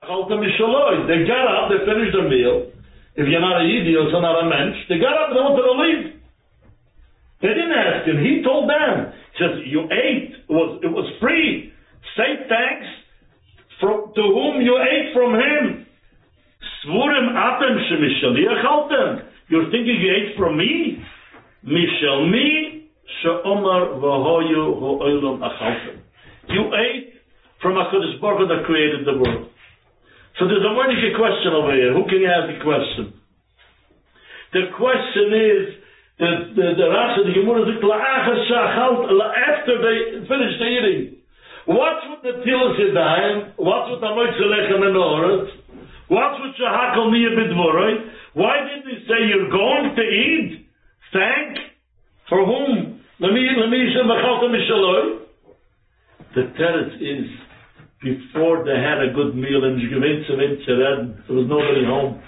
They got up, they finished their meal. If you're not a Yidi or not a mensch, they got up, they wanted to leave. They didn't ask him, he told them. He says, you ate, it was free. Say thanks to whom you ate from him. Svurim atem shemishaliach altem. You're thinking you ate from me? Mishal mi she'omar v'hoyu ho'olam achaltem. You ate from HaKadosh Baruch Hu that created the world. So there's a wonderful question over here. Who can ask the question? The question is, the Rashi, the Gemara says, after they finished the eating, what's with the Tilas Yadayim? What's with the Moitze Lechem and Oretz? What's with Shahakal Niyah B'dvoroi? Why didn't he say you're going to eat? Thank? For whom? The teretz is, before they had a good meal and there was nobody home.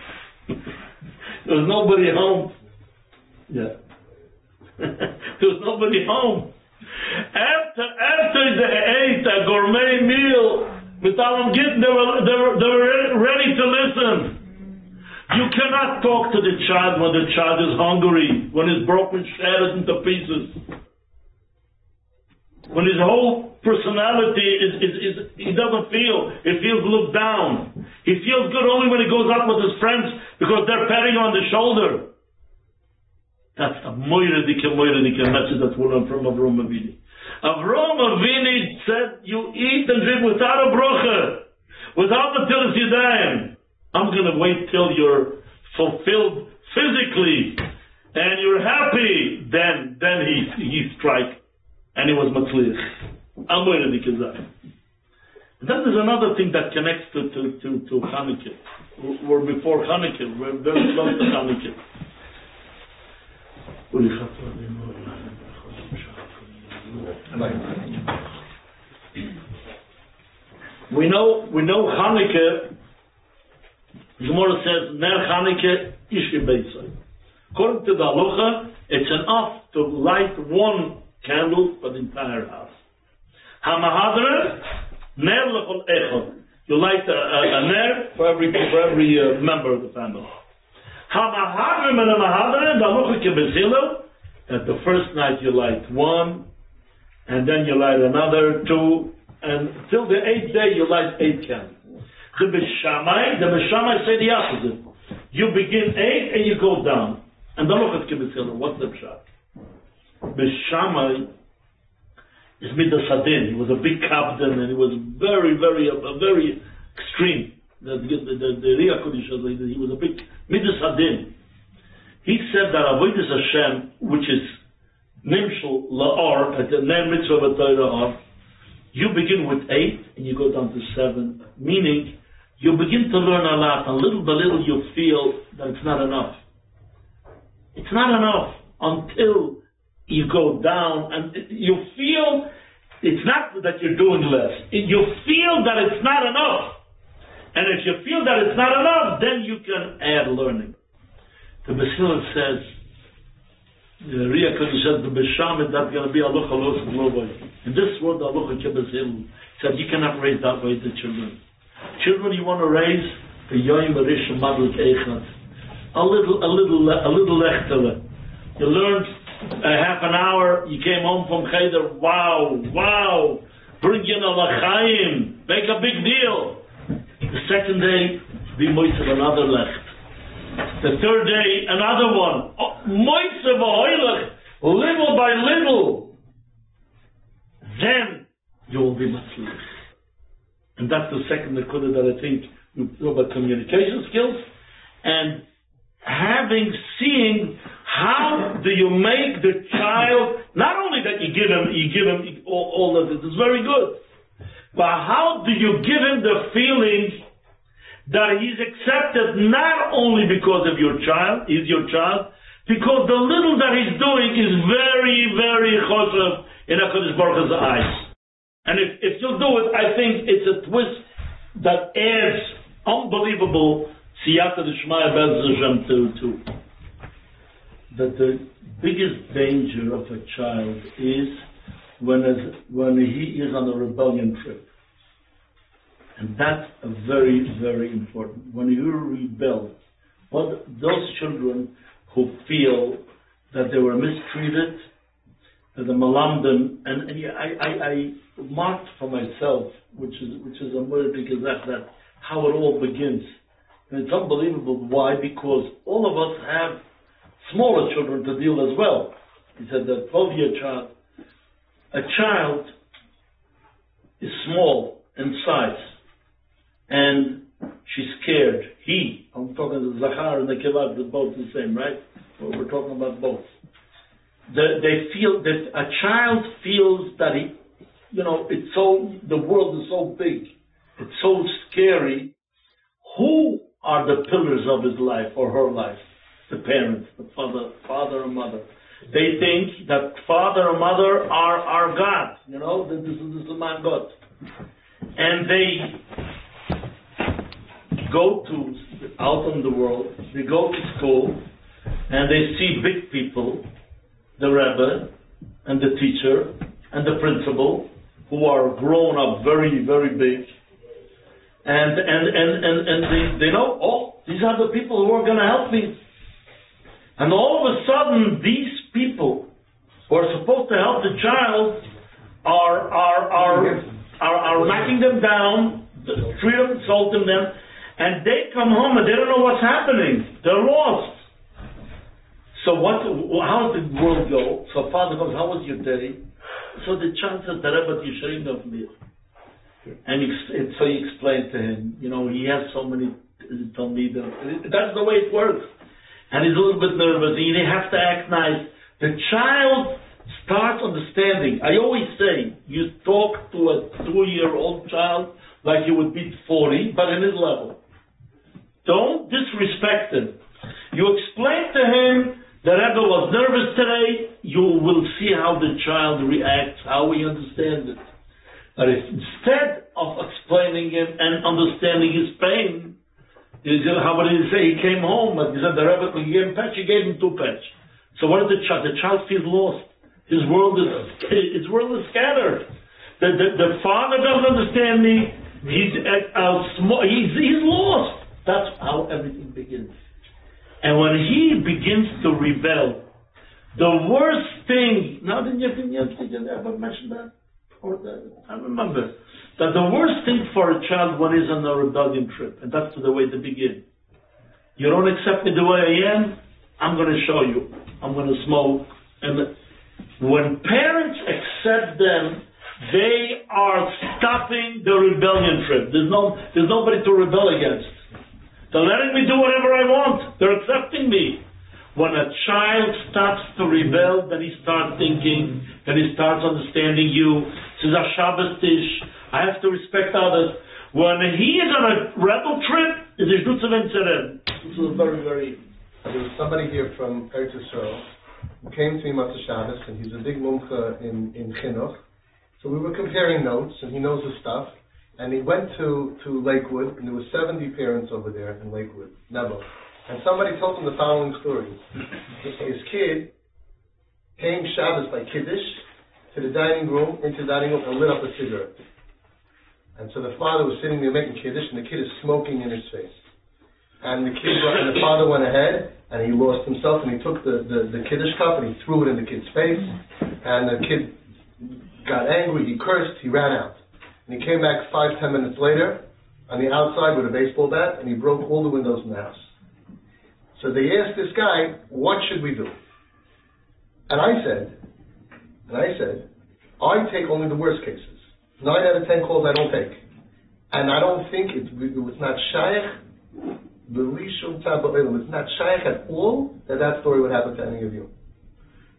There was nobody home. Yeah. There was nobody home. After they ate a gourmet meal, they were ready to listen. You cannot talk to the child when the child is hungry, when he's broken, shattered into pieces. When his whole personality he doesn't feel, he feels looked down. He feels good only when he goes out with his friends because they're patting on the shoulder. That's a moiredike message that's one from Avraham Avinu. Avraham Avinu said, you eat and drink without a bracha, without the Tilas Yadayim. I'm going to wait till you're fulfilled physically and you're happy. Then he strike. And he was matzliach. And then there's another thing that connects to Hanukkah. We're before Hanukkah. We're very close to Hanukkah. We know Hanukkah. The Gemara says, Ner Hanukkah ish betzai. According to the halacha, it's enough to light one candle for the entire house. Hamahadra, ner lechol echad. You light a ner for every member of the family. Hamahadra and hamahadra, the halacha kebezilo, that the first night you light one, and then you light another two, and till the 8th day you light 8 candles. The Beshamai say the opposite. You begin 8 and you go down. And the halacha kebezilo, what's the pshat? Beshamai is midas hadin. He was a big captain and he was very extreme. The Riyah Kodesh, he was a big midas hadin. He said that avodas Hashem, which is nimshul la'or, at the ner mitzvah v'torah, you begin with 8 and you go down to 7, meaning you begin to learn a lot, and little by little you feel that it's not enough. It's not enough until you go down and you feel it's not that you're doing less. You feel that it's not enough. And if you feel that it's not enough, then you can add learning. The Basilah says, the Riyah Kodesh says, the Besham is not going to be Aloha Los Global. In this world, Aloha Kebasil said, you cannot raise that way the children. Children you want to raise, the Yoim Arish Madlik Echad. A little lechtele. You learned a half an hour, you came home from Cheder, wow, bring in a lachaim, make a big deal. The second day, be moitzev another lecht. The third day, another one. Moitzev ahoylech, little by little. Then you will be matzlich. And that's the second nekuda that I think we know about communication skills and seeing how do you make the child, not only that you give him all of this is very good, but how do you give him the feeling that he's accepted not only because of he's your child, because the little that he's doing is very choshev in HaKadosh Baruch Hu's eyes. And if you'll do it, I think it's a twist that adds unbelievable siyata d'shmaya BELZ to that the biggest danger of a child is when he is on a rebellion trip. And that's very, very important. When you rebel, those children who feel that they were mistreated, that the malamdim, and I marked for myself, which is a big exact that how it all begins. And it's unbelievable. Why? Because all of us have smaller children to deal as well. He said that 12-year child, a child is small in size, and she's scared. I'm talking to Zachar and the Kivat, they're both the same, right? Well, we're talking about both. They feel that a child feels that the world is so big, it's so scary. Who are the pillars of his life or her life? The parents, the father and mother. They think that father and mother are God. This is my God. And they go out in the world, they go to school, and they see big people, the Rebbe, and the teacher, and the principal, who are grown up very, very big. And they know, these are the people who are going to help me. And all of a sudden, these people who are supposed to help the child are knocking them down, insulting them, and they come home and they don't know what's happening. They're lost. So how did the world go? So father goes, how was your day? So the child says, Rebbe, you ashamed of me. And so he explained to him, he has so many talmidim. That's the way it works. And he's a little bit nervous. And they have to act nice. The child starts understanding. I always say, you talk to a 2-year-old child like you would be 40, but in his level. Don't disrespect him. You explain to him that Rebbe was nervous today. You will see how the child reacts, how he understands it. But if instead of explaining him and understanding his pain, how would he say? He came home, but he said the Rebbe gave him patch, he gave him 2 patch. So what did the child? The child feels lost. His world is scattered. The father doesn't understand me. He's lost. That's how everything begins. And when he begins to rebel, the worst thing. Now, did you ever mention that? I remember that the worst thing for a child when he's on a rebellion trip, and that's the way to begin. You don't accept me the way I am, I'm going to show you. I'm going to smoke. And when parents accept them, they are stopping the rebellion trip. There's nobody to rebel against. They're letting me do whatever I want. They're accepting me. When a child starts to rebel, then he starts thinking, then he starts understanding you. This is a Shabbos dish. I have to respect others. When he is on a rebel trip, it is This is very, very... There's somebody here from Eretz Yisrael who came to me after Shabbos, and he's a big mumcha in Chinuch. So we were comparing notes, and he knows his stuff. And he went to Lakewood, and there were 70 parents over there in Lakewood, Nebo. And somebody told him the following story. His kid came Shabbos by Kiddush into the dining room, and lit up a cigarette. And so the father was sitting there making Kiddush, and the kid is smoking in his face. And the father went ahead, and he lost himself, and he took the Kiddush cup, and he threw it in the kid's face. And the kid got angry, he cursed, he ran out. And he came back 5-10 minutes later, on the outside with a baseball bat, and he broke all the windows in the house. So they asked this guy, what should we do? And I said, I take only the worst cases. 9 out of 10 calls I don't take. And I don't think it was not shaykh, it's not shaykh at all that story would happen to any of you.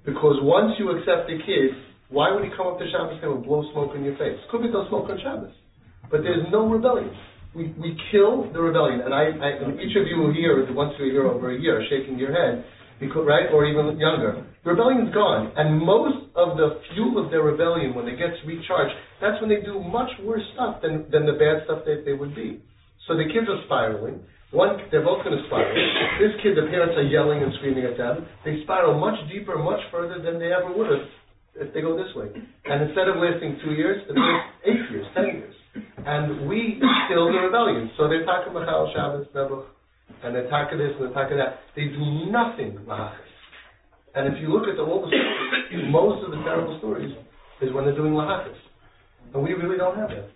Because once you accept the kid, why would he come up to Shabbos and blow smoke in your face? Could be no smoke on Shabbos. But there's no rebellion. We kill the rebellion. And each of you here, once a year, over a year, shaking your head, because, right, or even younger. The rebellion's gone. And most of the fuel of their rebellion, when it gets recharged, that's when they do much worse stuff than the bad stuff that they would be. So the kids are spiraling. They're both going to spiral. This kid, the parents are yelling and screaming at them. They spiral much deeper, much further than they ever would have if they go this way. And instead of lasting 2 years, it lasts 8 years, 10 years. And we kill the rebellion. So they talk about Machal Shabbos, Nebuch, and they talk of this and they talk of that. They do nothing lahachas. And if you look at all the stories, most of the terrible stories is when they're doing lahachas. And we really don't have that.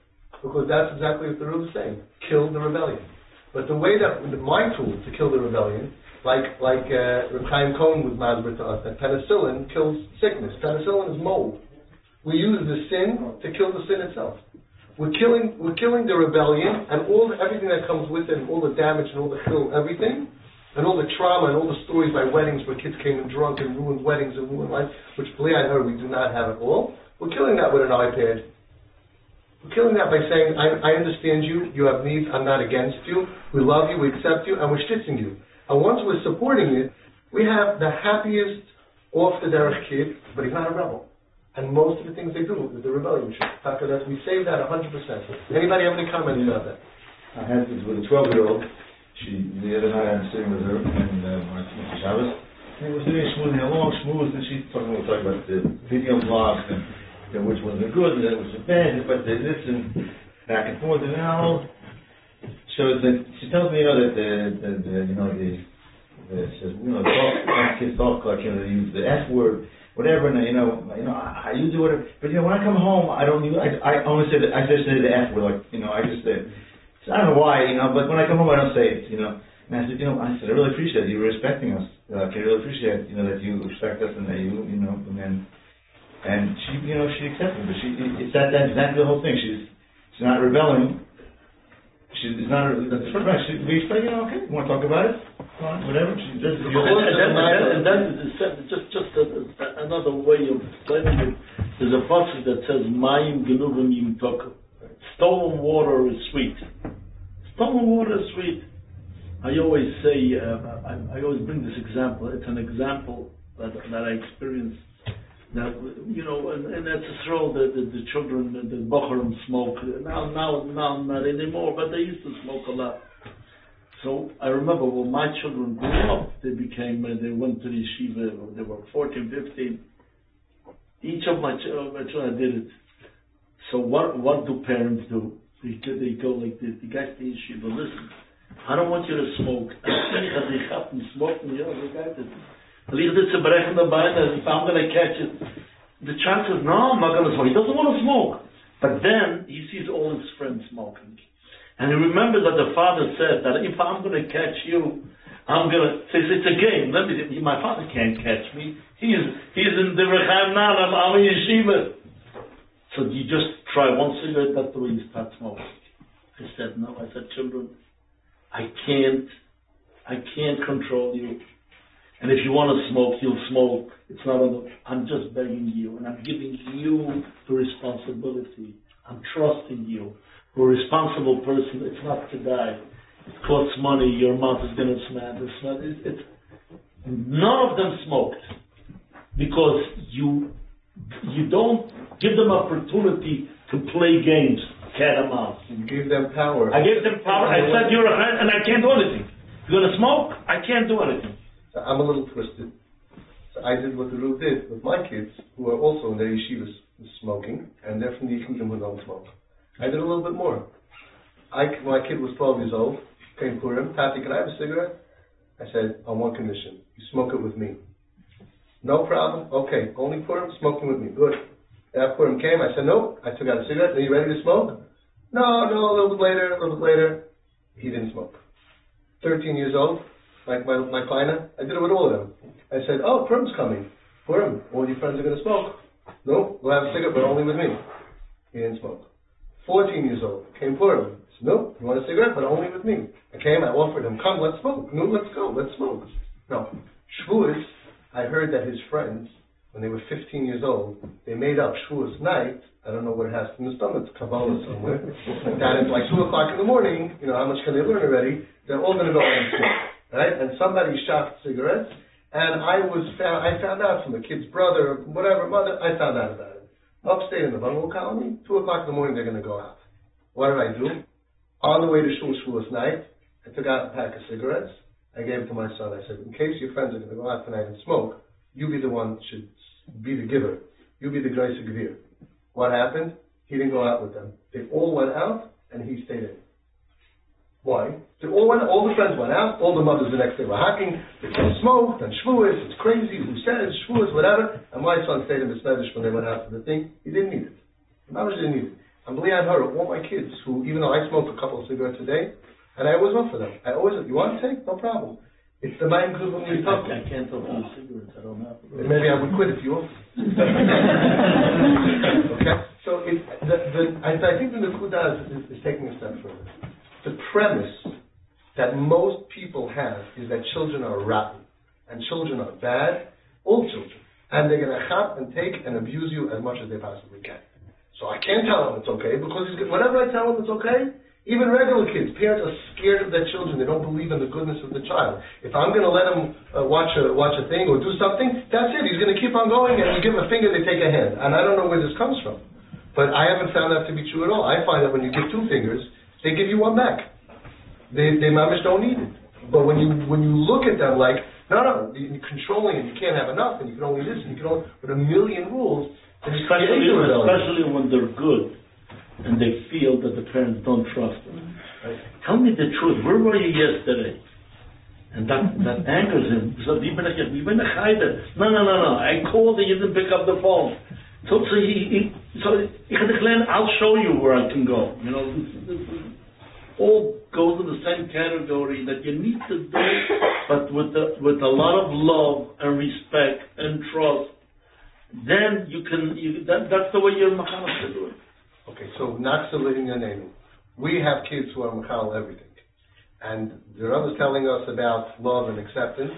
Because that's exactly what the rule is saying. Kill the rebellion. But the way that, my tool to kill the rebellion, like Reb Chaim Cohen was masber to us, that penicillin kills sickness. Penicillin is mold. We use the sin to kill the sin itself. We're killing the rebellion and everything that comes with it, and all the damage and all the chill, everything, and all the trauma and all the stories by weddings where kids came in drunk and ruined weddings and ruined life, which I heard we do not have at all. We're killing that with an iPad. We're killing that by saying, I understand you, you have needs, I'm not against you, we love you, we accept you, and we're shtitzing you. And once we're supporting it, we have the happiest off the derech kid, but he's not a rebel. And most of the things they do is the rebellion. We save that 100%. Anybody have any comments about that? I had this with a 12-year-old. The other night I was sitting with her and my Shabbos. And it was very smooth, long, smooth, and she's talking about the video blogs and which ones are good and which are bad, but they listen back and forth and now. So she tells me, that kids talk like they use the F word. Whatever, and I use it, whatever. But when I come home, I don't use. I only say I just say the F word, I just say. So I don't know why, but when I come home, I don't say it, And I said, I really appreciate you respecting us. I really appreciate, that you respect us and that you, and she, she accepts it. But that's exactly the whole thing. She's not rebelling. She's not. That's right. We expect, okay, you want to talk about it? Fine, whatever. And then just another way of explaining it. There's a passage that says, "Mayim genuvim yimtok." Stolen water is sweet. Stolen water is sweet. I always say, I always bring this example. It's an example that I experienced. That and that's a throw. The children, the bocharim smoke. Now not anymore. But they used to smoke a lot. So I remember when my children grew up, they went to the yeshiva. They were 14, 15. Each of my children did it. So what do parents do? They go like this. The guy to the yeshiva, listen, I don't want you to smoke. If I'm going to catch it, the child says, no, I'm not going to smoke. He doesn't want to smoke. But then he sees all his friends smoking. And he remembers that the father said that if I'm going to catch you, I'm going to say, it's a game. My father can't catch me. He's in the Rechaim Naram, I'm in yeshiva. So you just try one cigarette, that's the way you start smoking. I said, no. I said, children, I can't control you. And if you want to smoke, you'll smoke. It's not I'm just begging you, and I'm giving you the responsibility. I'm trusting you. For a responsible person, it's not to die. It costs money. Your mouth is going to smell. None of them smoked because you don't give them opportunity to play games, cat and mouse. You gave them power. I gave them power. I said you're a hand, and I can't do anything. You're going to smoke? I can't do anything. So I'm a little twisted. So I did what the Ru did with my kids, who are also in their yeshivas smoking, and they're from the yeshiva who don't smoke. I did a little bit more. My kid was 12 years old, came Purim, Tati, can I have a cigarette? I said, on one condition, you smoke it with me. No problem, okay, only Purim, smoking with me, good. That Purim came, I said, no, I took out a cigarette, are you ready to smoke? No, a little bit later. He didn't smoke. 13 years old, like my kleiner, I did it with all of them. I said, oh, Purim's coming. Purim, all your friends are going to smoke. No, we'll have a cigarette, but only with me. He didn't smoke. 14 years old, came Purim. I said, no, you want a cigarette, but only with me. I came, I offered him, come, let's smoke. No, let's go, let's smoke. No. Shavuos, I heard that his friends, when they were 15 years old, they made up Shavuos night. I don't know what it has in the stomach, Kabbalah somewhere. That is like 2 o'clock in the morning, how much can they learn already? They're all going to go and smoke. Right? And somebody shot cigarettes, and I found out from the kid's brother, whatever, mother, I found out about it. Upstate in the bungalow colony, 2 o'clock in the morning, they're going to go out. What did I do? On the way to Shavuos night, I took out a pack of cigarettes. I gave it to my son. I said, in case your friends are going to go out tonight and smoke, you be the one that should be the giver. You be the Greise Gevir. What happened? He didn't go out with them. They all went out, and he stayed in. Why? All the friends went out, all the mothers the next day were hacking, they smoked, and shvuas, it's crazy, who says, shvuas, whatever, and my son stayed in the Smedish when they went out to the thing. He didn't need it. Mamash didn't need it. And believe I heard all my kids who, even though I smoke a couple of cigarettes a day, and I always offer them. I always, you want to take? No problem. It's the mind group when we talk. I can't talk about cigarettes, I don't know. Maybe I would quit if you offer. Okay? So I think the Nakuda is taking a step further. The premise that most people have is that children are rotten, and children are bad, all children, and they're going to chop and take and abuse you as much as they possibly can. So I can't tell them it's okay, because whenever I tell them it's okay, even regular kids, parents are scared of their children. They don't believe in the goodness of the child. If I'm going to let him watch a thing or do something, that's it. He's going to keep on going, and you give him a finger, they take a hand. And I don't know where this comes from. But I haven't found that to be true at all. I find that when you give two fingers, they give you one back. They mamish don't need it. But when you look at them like, no, you're controlling and you can't have enough, and you can only this, and you can only, with a million rules, especially when they're good, and they feel that the parents don't trust them. Right. Tell me the truth. Where were you yesterday? And that angers him. So no. I called and you didn't pick up the phone. So he had to claim, I'll show you where I can go. You know, this all goes in the same category that you need to do, but with a lot of love and respect and trust. Then that's the way you're machal to do it. Okay, so not saluting your name. We have kids who are machal everything. And there are others telling us about love and acceptance,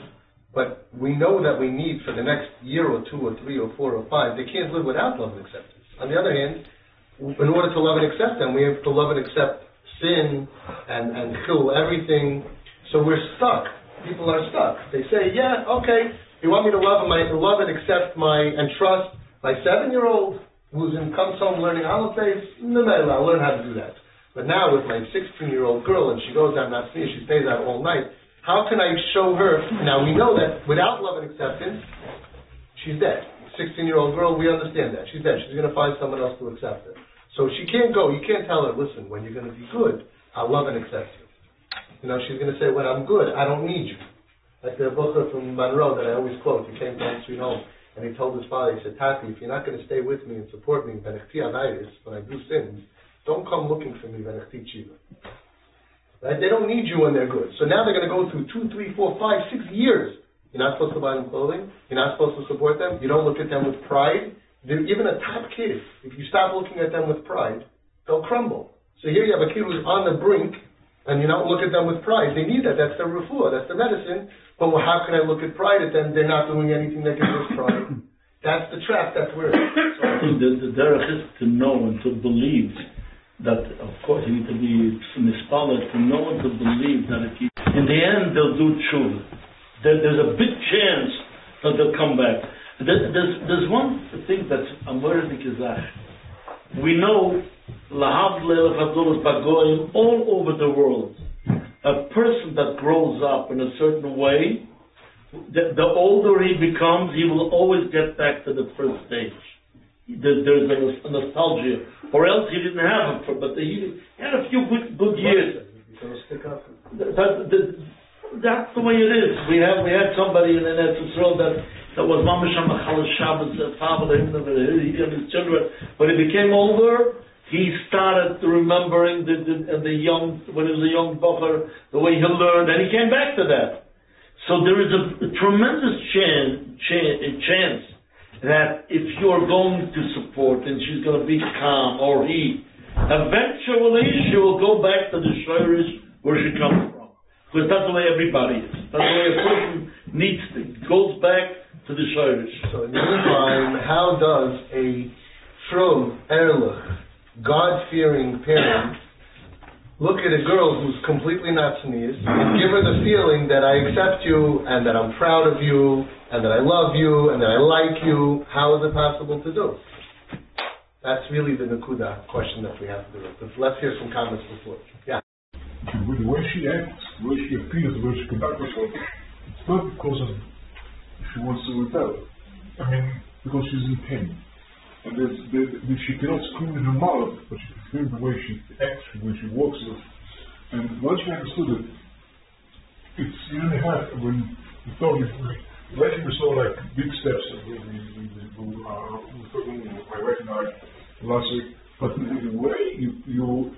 but we know that we need for the next year or 2 or 3 or 4 or 5, they can't live without love and acceptance. On the other hand, in order to love and accept them, we have to love and accept sin and kill everything. So we're stuck. People are stuck. They say, yeah, okay, you want me to love and accept and trust my 7-year-old who comes home learning holidays? No, I'll learn how to do that. But now with my 16-year-old girl, and she goes out not me, she stays out all night, how can I show her? Now we know that without love and acceptance, she's dead. 16-year-old girl, we understand that. She's dead. She's going to find someone else to accept her. So she can't go. You can't tell her, listen, when you're going to be good, I'll love and accept you. You know, she's going to say, when I'm good, I don't need you. Like the Booker from Monroe that I always quote, he came from Sweet Home, and he told his father, he said, Tati, if you're not going to stay with me and support me, when I do sins, don't come looking for me, right? They don't need you when they're good. So now they're going to go through 2, 3, 4, 5, 6 years. You're not supposed to buy them clothing. You're not supposed to support them. You don't look at them with pride. Even a top kid, if you stop looking at them with pride, they'll crumble. So here you have a kid who's on the brink, and you don't look at them with pride. They need that. That's the refuah. That's the medicine. But how can I look at pride at them? They're not doing anything that gives us pride. That's the trap. That's where it is. The derech is to know and to believe that, of course, you need to be misfollowed, to know and to believe that if you, in the end, they'll do tshuva. There's a big chance that they'll come back. There's one thing that's amor b'kizach. We know all over the world, a person that grows up in a certain way, the older he becomes, he will always get back to the first stage. There's a nostalgia, or else he didn't have it, but he had a few good years. That's the way it is. We had somebody in Eretz Yisrael that was mamish machal Shabbos, father, he and his children. When he became older, he started remembering the young, when he was a young bocher, the way he learned, and he came back to that. So there is a tremendous chance that if you're going to support and she's going to be calm, or he, eventually she will go back to the shlyt where she comes from. Because that's the way everybody is. That's the way a person needs to, goes back to the shlyt. So in the meantime, how does a true, ehrlich, God-fearing parent look at a girl who's completely not tznius and give her the feeling that I accept you and that I'm proud of you and that I love you and that I like you? How is it possible to do? That's really the Nakuda question that we have to do. Let's hear some comments before. Yeah. The way she acts, the way she appears, the way she conducts herself, it's not because she wants to rebel. I mean, because she's in pain. And she cannot scream in her mouth, but she can him, the way she acts, when she walks. And once you understood it, it's you didn't have when you told me. Later we saw like big steps. I recognized last week, but the way you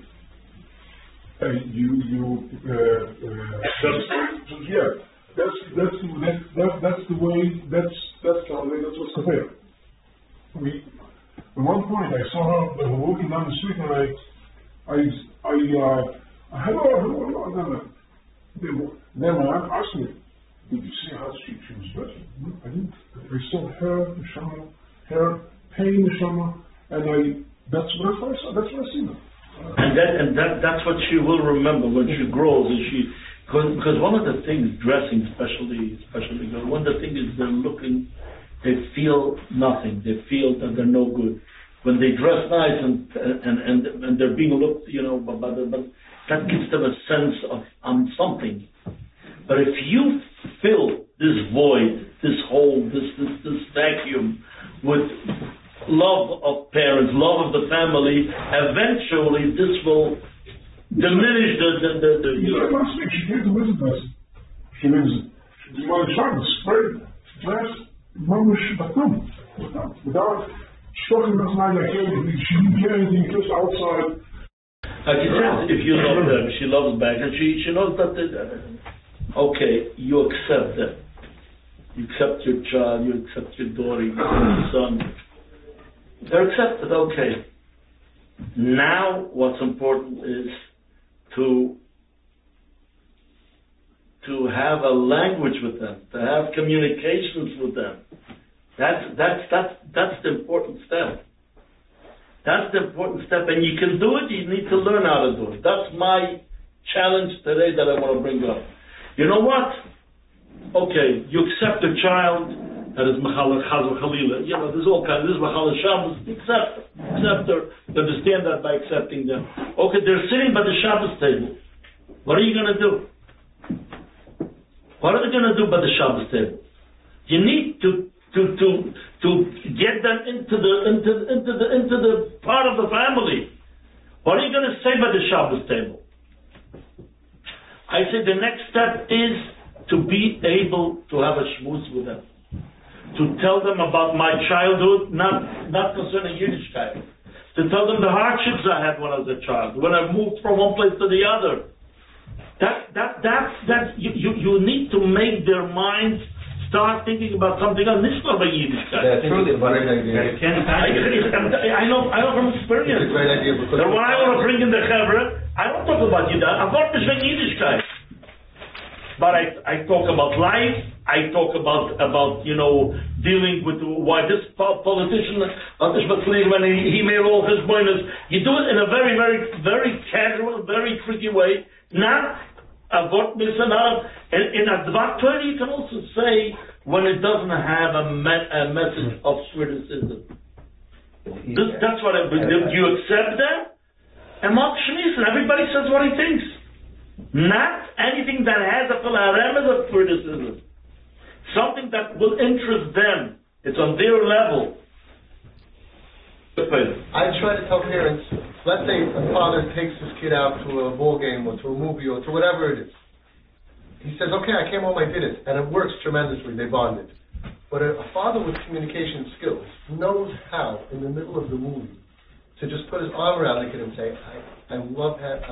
that's the way. That's what's compared. At one point, I saw her walking down the street, and hello. Then my aunt asked me, "Did you see how she was dressed?" I didn't. I saw hair, pain, and that's what I saw. That's what I see now. That's what she will remember when she grows. Because one of the things, dressing especially good, one of the things is they're looking, they feel nothing. They feel that they're no good. When they dress nice and they're being looked, but that gives them a sense of something. But if you fill this void, this hole, this vacuum with love of parents, love of the family, eventually this will diminish the last week she came to visit us. She lives in my Shabbos, right? Last Mamush Batum. Without shocking us like she didn't care anything just outside. She says if you love them, she loves back, and she knows that okay, you accept them. You accept your child, you accept your daughter, you accept your son. They're accepted, okay. Now what's important is to have a language with them, to have communications with them. That's the important step. That's the important step, and you can do it, you need to learn how to do it. That's my challenge today that I want to bring up. You know what? Okay, you accept a child that is Mechalach Chaz V'Chalila. There's all kinds. This is Mechalach Shabbos. Accept her. Understand that by accepting them. Okay, they're sitting by the Shabbos table. What are you going to do? What are they going to do by the Shabbos table? You need to get them into the part of the family. What are you going to say by the Shabbos table? I say the next step is to be able to have a shmuz with them, to tell them about my childhood, not concerning Yiddishkeit, to tell them the hardships I had when I was a child, when I moved from one place to the other. You need to make their minds start thinking about something else. This is not about Yiddishkeit. That's truly a great idea. I know from experience. It's a great idea because when I want to bring in the Chevra, I don't talk about Yiddishkeit. I'm not just Yiddishkeit. But I talk about life. I talk about dealing with why this politician, when he made all his pointers. You do it in a very, very, very casual, very tricky way. Not about this and that. In Advat 20, you can also say when it doesn't have a message of criticism. That's what I believe. You accept that, and Mark Shmis, and everybody says what he thinks. Not anything that has a remnant of criticism. Something that will interest them. It's on their level. I try to tell parents, let's say a father takes his kid out to a ball game or to a movie or to whatever it is. He says, okay, I came home, I did it. And it works tremendously. They bonded. But a father with communication skills knows how, in the middle of the movie, to just put his arm around the kid and say, I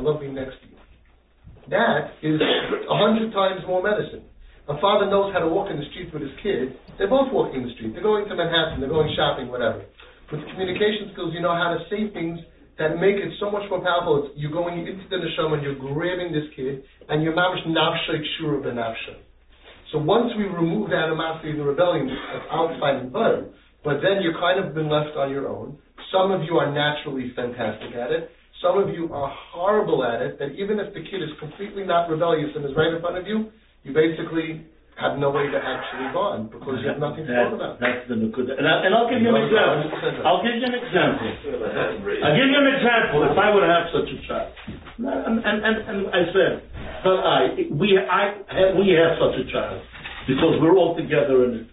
love being next to you. That is 100 times more medicine. A father knows how to walk in the street with his kid. They're both walking the street. They're going to Manhattan. They're going shopping, whatever. With communication skills, you know how to say things that make it so much more powerful. You're going into the neshama and you're grabbing this kid, and you're mamish nafsha kshura benafsha. So once we remove the animosity and the rebellion, that's outside and burn. But then you've kind of been left on your own. Some of you are naturally fantastic at it. Some of you are horrible at it, that even if the kid is completely not rebellious and is right in front of you, you basically have no way to actually bond because you have nothing to talk about. That's the nukud. And I'll give you an example. I'll give you an example. If I would have such a child, and I said, we have such a child because we're all together in it.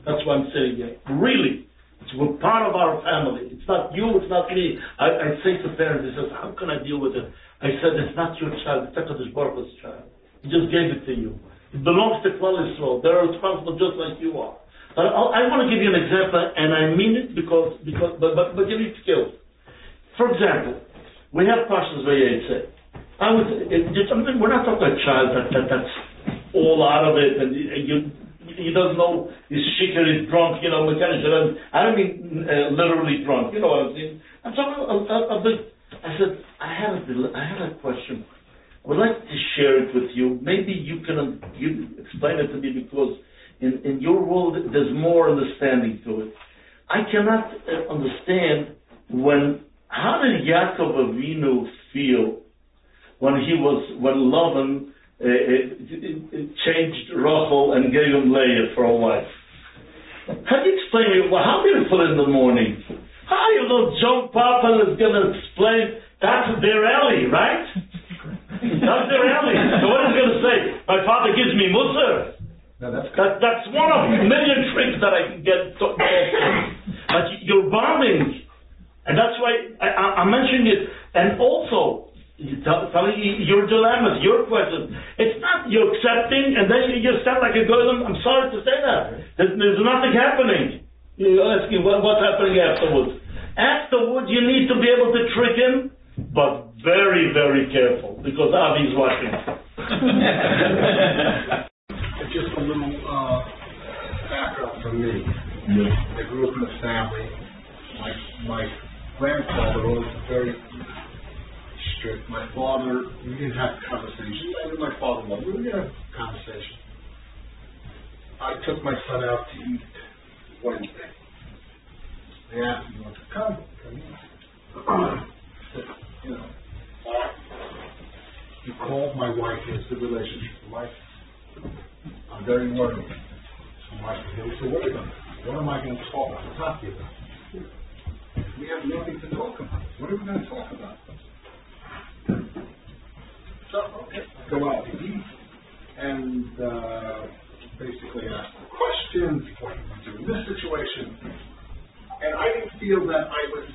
That's why I'm sitting here. Really, We're part of our family. It's not you, it's not me. I say to parents, they say, how can I deal with it? I said, it's not your child, it's HaKadosh Baruch Hu's child. He just gave it to you. It belongs to Klal Yisrael. They're responsible just like you are. But I want to give you an example, and I mean it but you need skills. For example, we have Parshas Vayetze. We're not talking about a child that's all out of it, and he doesn't know he's shikar, he's drunk, I don't mean literally drunk, you know what I'm saying? I'm talking a bit. I said, I have a question. I would like to share it with you. Maybe you explain it to me, because in your world there's more understanding to it. I cannot understand how did Yaakov Avinu feel when Lavan changed Rachel and gave him Leah for a wife? How do you explain it? Well, how beautiful in the morning. How you little Joe Papa is going to explain? That's their alley, right? That's their alley. So what is he going to say? My father gives me mussar. No, that's one of a million tricks that I can get. But you're bonding. And that's why I'm mentioning it. And also, telling your dilemmas, your questions. It's not you accepting and then you sound like a golem. I'm sorry to say that. There's nothing happening. You're asking what's happening afterwards. Afterwards, you need to be able to trick him, but very, very careful, because Avi's watching. Just a little background from me. I grew up in a family. My grandfather was very strict. My father, we didn't have conversation. I knew my father loved me. We didn't have conversation. I took my son out to eat Wednesday. They asked me to come. I said, he called my wife. He has a good relationship with my wife. I'm very worried. So my wife said, what are you going to do? What am I going to talk to you about? We have nothing to talk about. What are we going to talk about? So, okay, go out to eat and basically ask questions. What do you do in this situation? And I didn't feel that I was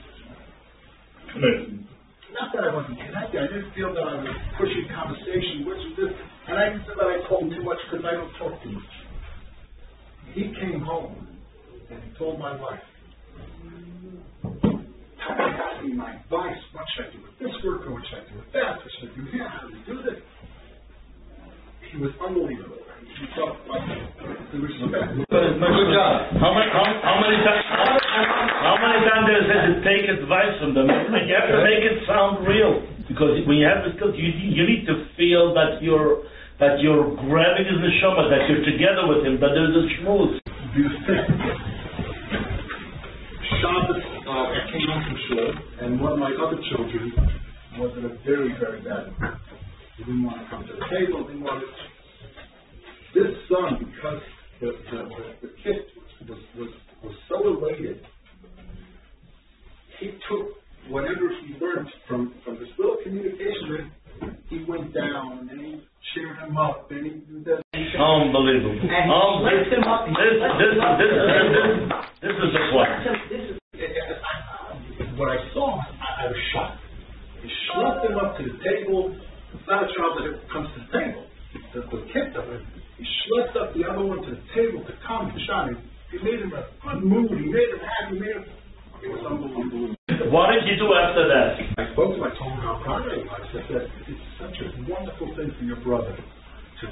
connected. Not that I wasn't connected. I didn't feel that I was pushing conversation, which is this. And I didn't feel that I told too much because I don't talk too much. He came home and he told my wife, asking my advice, what should I do with this work, or what should I do with that, what should I do here, how do we do this? He was unbelievable. He felt like the respect. Good job. How many times does it take advice from them? You have to make it sound real, because when you have the skills, you need to feel that you're grabbing his neshama, that you're together with him, that there's a schmooze. Shabbos, I came home from shul, and one of my other children was in a very, very bad mood. He didn't want to come to the table. Didn't want to. This son, because the kid was so elated, he took whatever he learned from this little communication, and he went down and he cheered him up and he did. Unbelievable. And he lifted him up. This is the point. When I saw him, I was shocked. He schlepped him up to the table. It's not a child that comes to the table. The kid of it. He schlepped up the other one to the table to calm the child. He made him a good mood. He made him happy. It was unbelievable. What did you do after that? I spoke to him. I told him how proud I was. I said, it's such a wonderful thing for your brother to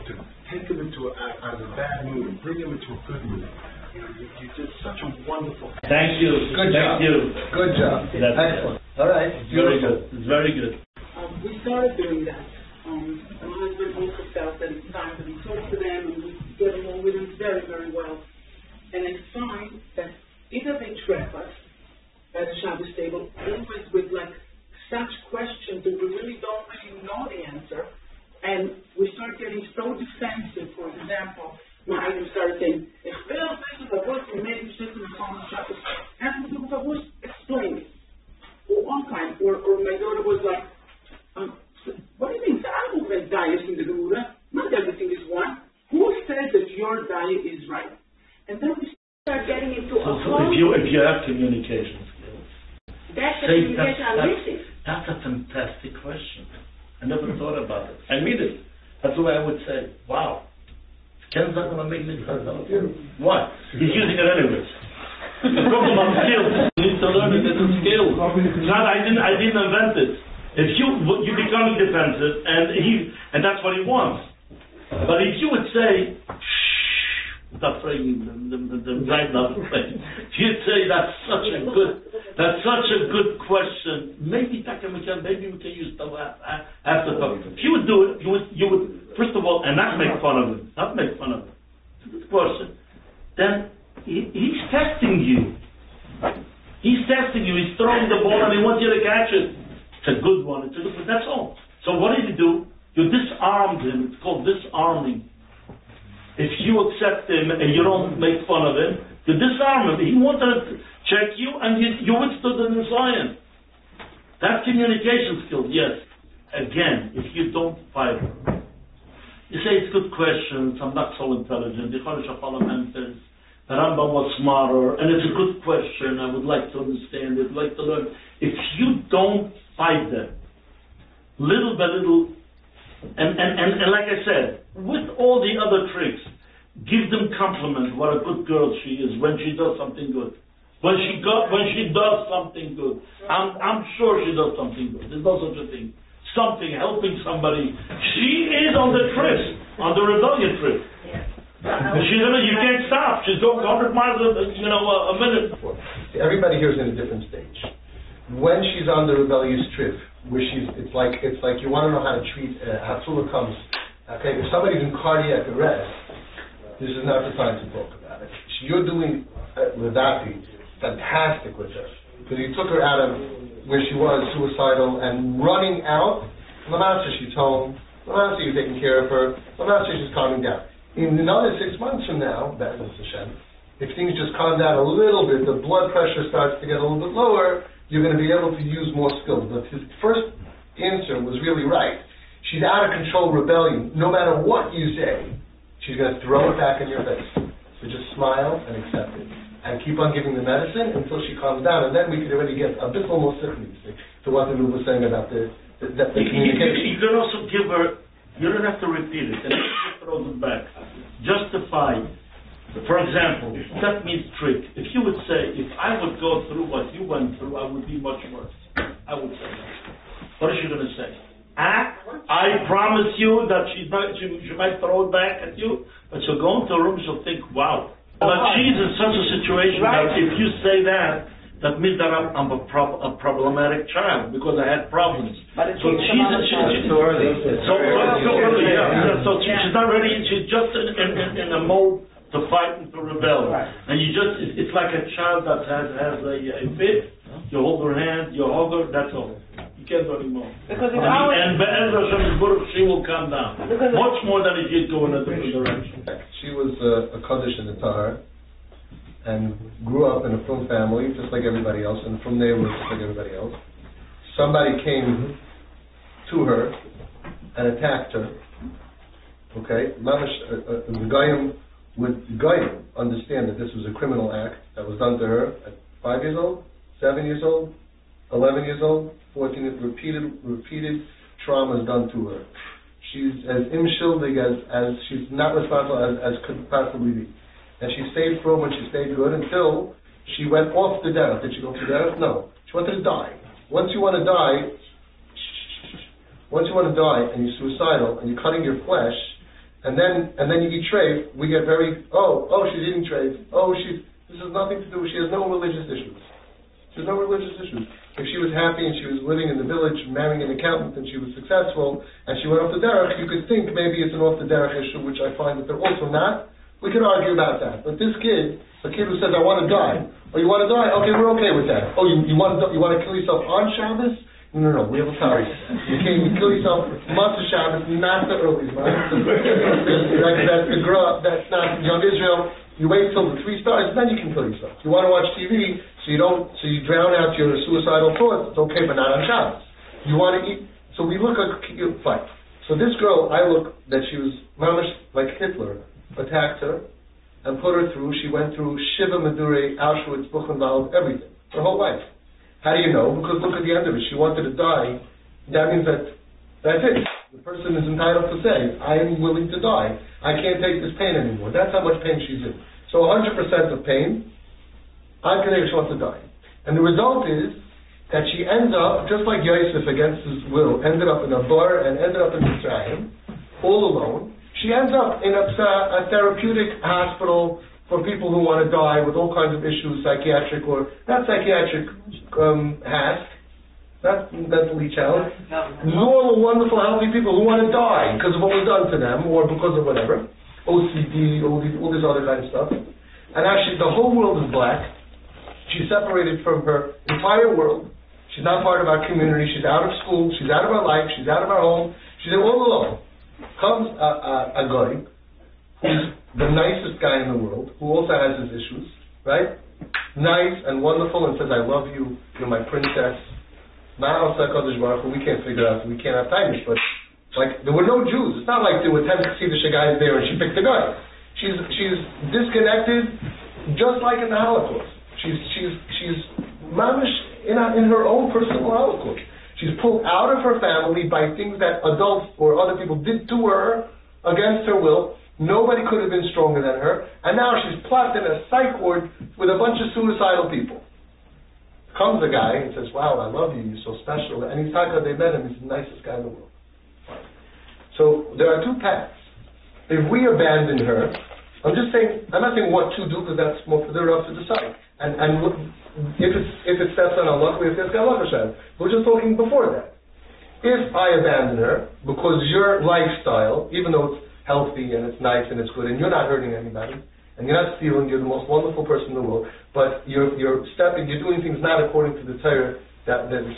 take him out of a bad mood and bring him into a good mood. You did such a wonderful thing. Thank you. Good job. Thank you. Good job. That's excellent. All right. Very good. It's very good. We started doing that. My husband also felt that it's time that we talk to them and we get along with them very, very well. And it's fine that either they trap us at the Shabbos table, always with such questions that we really don't really know the answer, and we start getting so defensive. For example, my husband started saying, "Ich will wissen, was you made him sit in the phone Shabbos." And I was explaining. Or one time, or my daughter was like, "What do you mean? I don't know diet in the Gemara. Not everything is one. Who says that your diet is right?" And then we start getting into a whole. If if you have communication skills. That's the communication I'm missing. That's a fantastic question. I never thought about it. I mean it. That's the way I would say, wow, Ken's not going to make me cut out. Why? He's using it anyways. You're talking about skills. You need to learn it. It's a skill. I didn't invent it. If you're becoming defensive, and that's what he wants. But if you would say, stop praying, right now, you'd say that's such a good question. Maybe we can use the after talk. If you would do it, you would first of all, and not make fun of him. It's a good question. Then he's testing you. He's throwing the ball and he wants you to catch it. It's a good one. That's all. So what did you do? You disarmed him. It's called disarming. If you accept him and you don't make fun of him, you disarm him. He wanted to check you and you withstood in his lion. That's communication skills, yes. Again, if you don't fight him. You say it's good questions, I'm not so intelligent. The Rambam was smarter, and it's a good question, I would like to understand it, like to learn. If you don't fight them, little by little, and like I said, with all the other tricks, give them compliment what a good girl she is when she does something good. When she does something good. I'm sure she does something good. There's no such a thing. Something, helping somebody. She is on the trip, on the rebellion trip. You can't stop. She's going 100 miles a minute. Everybody here is in a different stage. When she's on the rebellious trip, where it's like you want to know how to treat Hatzula comes. Okay, if somebody's in cardiac arrest, this is not the time to talk about it. You're doing Ladati fantastic with her, because you took her out of where she was suicidal and running out. Lamasha, she's home. Lamasha, you're taking care of her. Lamasha, she's calming down. In another 6 months from now, Be'ez Hashem, if things just calm down a little bit, the blood pressure starts to get a little bit lower, you're going to be able to use more skills. But his first answer was really right. She's out of control rebellion. No matter what you say, she's going to throw it back in your face. So just smile and accept it. And keep on giving the medicine until she calms down. And then we could already get a bit more sickness to what the Rebbe was saying about the communication. You can also give her, you don't have to repeat it, and she throws it back. Justify. For example, that means trick. If you would say, if I would go through what you went through, I would be much worse. I would say that. What is she going to say? I promise you that she might throw it back at you, but she'll go into a room, she'll think, wow. But she's in such a situation that if you say that means that I'm a problematic child because I had problems. But it's so she's too early. So early, yeah. So she's not ready. She's just in a mode to fight and to rebel. Right. And it's like a child that has a fit. You hold her hand, you hug her. That's all. You can't do anymore. Because it's and Be'ez Hashem, she will calm down much more than if you go in a different direction. She was a Kaddish in the Tahar and grew up in a frum family just like everybody else, and from there was just like everybody else. Somebody came to her and attacked her. Okay, the Goyim would understand that this was a criminal act that was done to her at 5 years old, 7 years old, 11 years old, 14, repeated traumas done to her. She's as imshildig as she's not responsible as could possibly be. And she stayed firm and she stayed good until she went off the derech. Did she go to the derech? No. She wanted to die. Once you want to die and you're suicidal and you're cutting your flesh, and then you eat treif, we get very, she's eating treif. This has nothing to do, she has no religious issues. She has no religious issues. If she was happy and she was living in the village, marrying an accountant, and she was successful, and she went off the derech, you could think maybe it's an off the derech issue, which I find that they're also not. We could argue about that. But this kid, a kid who says, I want to die. Oh, you want to die? Okay, we're okay with that. Oh, you want to kill yourself on Shabbos? No, we have a sorry. You kill yourself Matzah Shabbos, not the early That's the grub. That's not Young Israel. You wait till the 3 stars, then you can kill yourself. You want to watch TV, so you drown out your suicidal thoughts. It's okay, but not on Shabbos. You want to eat. So we look at fine. So this girl, I look that she was mamish like Hitler, attacked her, and put her through. She went through Shiva Madure, Auschwitz, Buchenwald, everything, her whole life. How do you know? Because look at the end of it. She wanted to die. That means that's it. The person is entitled to say, I am willing to die. I can't take this pain anymore. That's how much pain she's in. So 100% of pain, I can she wants to die. And the result is that she ends up, just like Yosef against his will, ended up in a bar and ended up in Mitzrayim, all alone. She ends up in a therapeutic hospital for people who want to die with all kinds of issues, psychiatric or not psychiatric, not mentally challenged, normal, wonderful, healthy people who want to die because of what was done to them or because of whatever, OCD, all this other kind of stuff. And actually the whole world is black. She's separated from her entire world. She's not part of our community. She's out of school. She's out of our life. She's out of our home. She's all alone. Comes a guy who's the nicest guy in the world, who also has his issues, right? Nice and wonderful, and says, I love you, you're my princess. We can't figure out, we can't have time, but like, there were no Jews. It's not like there were 10 Chassidish guys there and she picked a guy. She's disconnected, just like in the Holocaust. She's mamish in her own personal Holocaust. She's pulled out of her family by things that adults or other people did to her against her will. Nobody could have been stronger than her. And now she's plopped in a psych ward with a bunch of suicidal people. Comes a guy and says, wow, I love you, you're so special. And he's talking, they met him, he's the nicest guy in the world. So there are two paths. If we abandon her, I'm not saying what to do, because that's more for the Rav to decide. And if it steps on Allah, we have to ask Allah Hashem. We're just talking before that. If I abandon her, because your lifestyle, even though it's healthy and it's nice and it's good, and you're not hurting anybody, and you're not stealing, you're the most wonderful person in the world, but you're doing things not according to the Torah,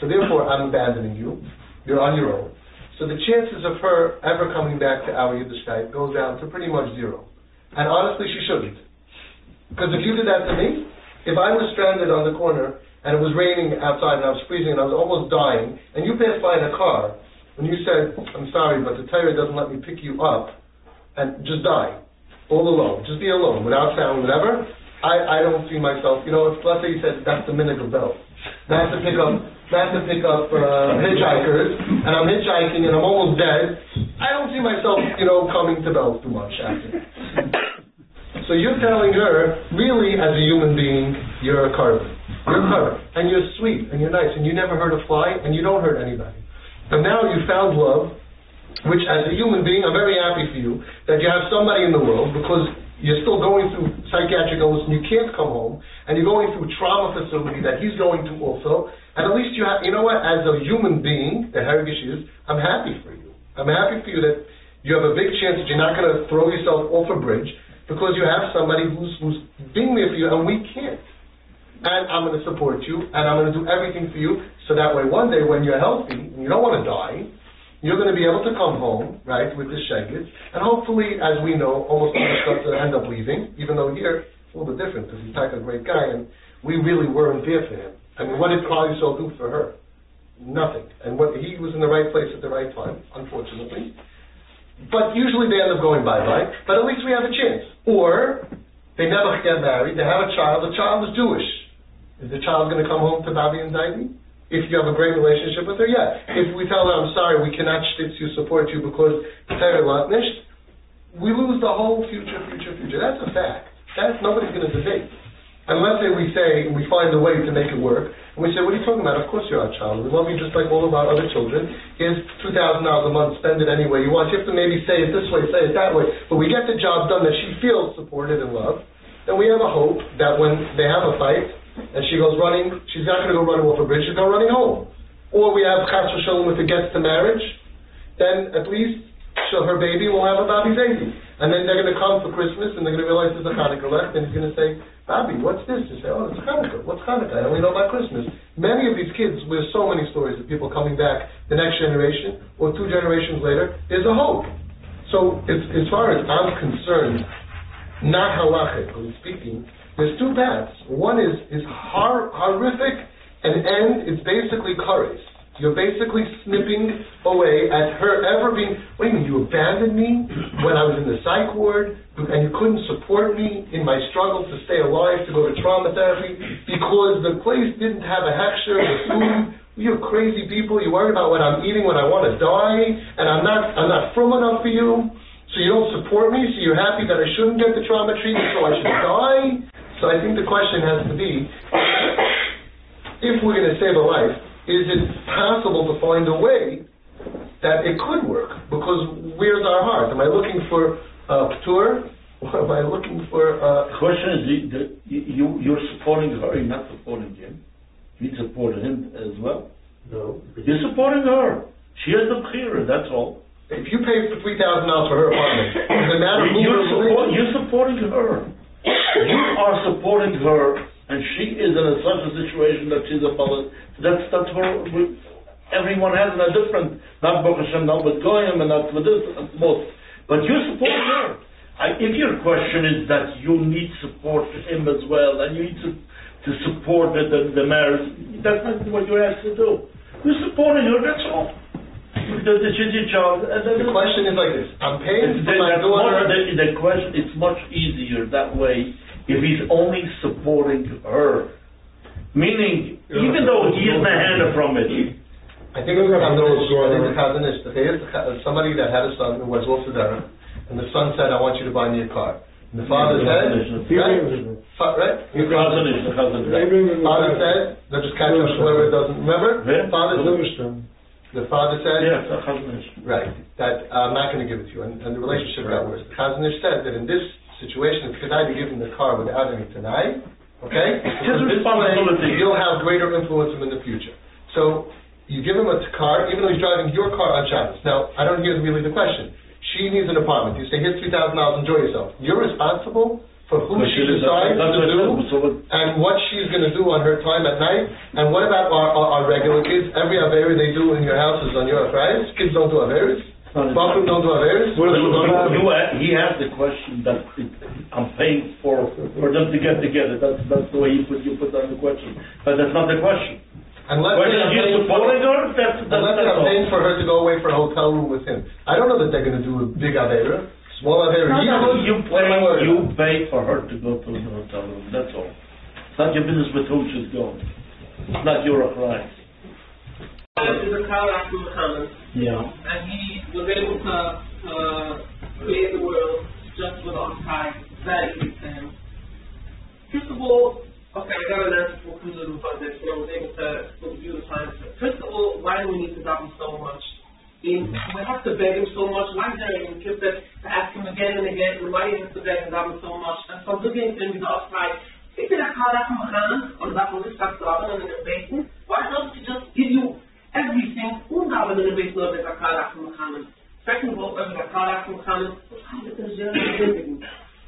so therefore I'm abandoning you, you're on your own. So the chances of her ever coming back to our Yiddishkeit goes down to pretty much zero. And honestly, she shouldn't. Because if you did that to me, if I was stranded on the corner, and it was raining outside, and I was freezing, and I was almost dying, and you passed by in a car, and you said, I'm sorry, but the Torah doesn't let me pick you up, and just die. All alone, just be alone, without sound, whatever. I don't see myself, let's say you said that's the minhag of BELZ. Not to pick up hitchhikers, and I'm hitchhiking and I'm almost dead. I don't see myself, coming to BELZ too much after. So you're telling her, really, as a human being, you're a carbon. You're a carbon, and you're sweet, and you're nice, and you never hurt a fly, and you don't hurt anybody. And now you found love, which as a human being, I'm very happy for you, that you have somebody in the world, because you're still going through psychiatric illness and you can't come home, and you're going through trauma facility that he's going to also, and at least you have, as a human being, the Herigish is, I'm happy for you. I'm happy for you that you have a big chance that you're not going to throw yourself off a bridge, because you have somebody who's being there for you, and we can't. And I'm going to support you, and I'm going to do everything for you, so that way one day when you're healthy, and you don't want to die, you're going to be able to come home, right, with the shlyt, and hopefully, as we know, almost all the stuff to end up leaving, even though here, it's a little bit different, because he's like a great guy, and we really weren't there for him. I mean, what did Klal Yisrael do for her? Nothing. And he was in the right place at the right time, unfortunately. But usually they end up going bye-bye, but at least we have a chance. Or, they never get married, they have a child, the child is Jewish. Is the child going to come home to Babi and Daidi? If you have a great relationship with her, yeah. If we tell her, I'm sorry, we cannot support you because Torah latnish, we lose the whole future. That's a fact. Nobody's going to debate. Unless we find a way to make it work, and we say, what are you talking about? Of course you're our child. We love you just like all of our other children. Here's $2,000 a month, spend it any way you want. You have to maybe say it this way, say it that way. But we get the job done that she feels supported and loved. Then we have a hope that when they have a fight, and she goes running, she's not going to go running off a bridge, she's going running home. Or we have Chas v'Shalom, if it gets to marriage, then at least her baby will have a Babi baby. And then they're going to come for Christmas, and they're going to realize there's a Hanukkah left, and he's going to say, Babi, what's this? You say, oh, it's Hanukkah. What's Hanukkah? I only know about Christmas. Many of these kids, there's so many stories of people coming back the next generation, or 2 generations later, there's a hope. So as far as I'm concerned, not halachically speaking, there's 2 paths. One is horrific, and it's basically kares. You're basically snipping away at her ever being, what do you mean, you abandoned me when I was in the psych ward, and you couldn't support me in my struggle to stay alive, to go to trauma therapy, because the place didn't have a hechsher, the food. You're crazy people, you worry about what I'm eating when I want to die, and I'm not from enough for you, so you don't support me, so you're happy that I shouldn't get the trauma treatment, so I should die? So I think the question has to be, if we're going to save a life, is it possible to find a way that it could work? Because where's our heart? Am I looking for Ptur? Or am I looking for... The question is, you're supporting her, you're not supporting him. You support him as well. No. You're supporting her. She has the bchira, that's all. If you pay for $3,000 for her apartment, does it matter who you're supporting her. You are supporting her, and she is in such a situation that she's a bullet. That's where everyone has a different, not Baruch Hashem, not with Goyim, and not with this, most. But you're supporting her. If your question is that you need support for him as well, and you need to support the marriage, that's not what you're asked to do. You're supporting her, that's all. It's your job. The question is like this. I'm paying for my daughter. The question, it's much easier that way if he's only supporting her. Meaning, even though he is the hand from it. I think the Chazon Ish, somebody that had a son who was also there, and the son said, I want you to buy me a car. And the father said, right? The Chazon Ish. Father said, let's just catch up whoever doesn't remember. The father said, right, that I'm not going to give it to you, and the relationship got worse. The Chazon Ish said that in this situation, it's Kedai to give him the car without any Tanai, okay? Because this way, you'll have greater influence in the future. So, you give him a car, even though he's driving your car on Shabbos. Now, I don't hear really the question. She needs an apartment. You say, here's $3,000, enjoy yourself. You're responsible for who she decides to do and what she's going to do on her time at night. And what about our regular kids? Every Avera they do in your house is on your Averas. Kids don't do Averas. Bachrim don't do Averas. He has the question that I'm paying for them to get together. That's the way you put on the question. But that's not the question. Unless you're supporting her, unless I'm paying for her to go away for a hotel room with him. I don't know that they're going to do a big Avera. Small Avera. You pay for her to go to the hotel room. That's all. It's not your business with whom she's going. It's not your crime. This is a Kalach from Muhammad. Yeah. And he was able to create the world just with our time. Very easy to him. First of all, okay, I got an answer for Kullelim about this, and I was able to view the time. First of all, why do we need to doubt him so much? We have to beg him so much. Why is there even to ask him again and again? And why do you have to beg and doubt him so much? And so looking at him with the outside, if you're not caught up in Muhammad, or that will just start and in the basement, why not he just give you everything? Who got in the basement of the caught up in Muhammad? Second of all, if you're caught up in Muhammad, how is it just